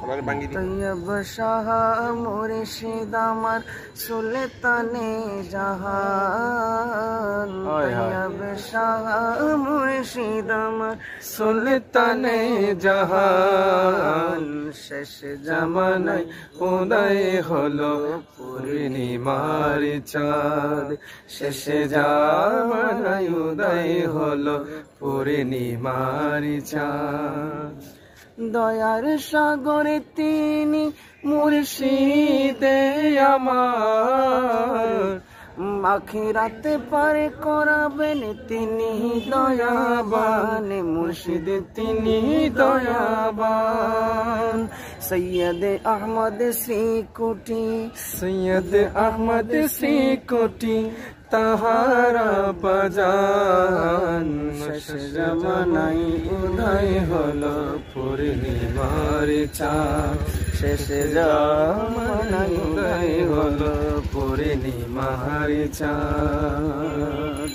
তৈয়ব শাহ মুর্শিদ আমার সুলতানে জাহান, তৈয়ব শাহ মুর্শিদ আমার সুলতানে জাহান। শেষ জামানায় উদয় হলো পূর্ণিমার চাঁদ, শেষ জামানায় উদয় হলো পূর্ণিমার চাঁদ। দয়ার সাগরে তিনি মুর্শিদে আমার, আখিরাতে পার করাবেন তিনি দয়াবান, মুর্শিদ তিনি দয়াবান। সৈয়দ আহমদ শ্রীকুটি, সৈয়দ আহমদ শ্রীকুটি তাহারা বাজান। শেষ জামানায় উদয় হলো পূর্ণিমার চাঁদ, শেষ জামানায় উদয় হলো পূর্ণিমার চাঁদ।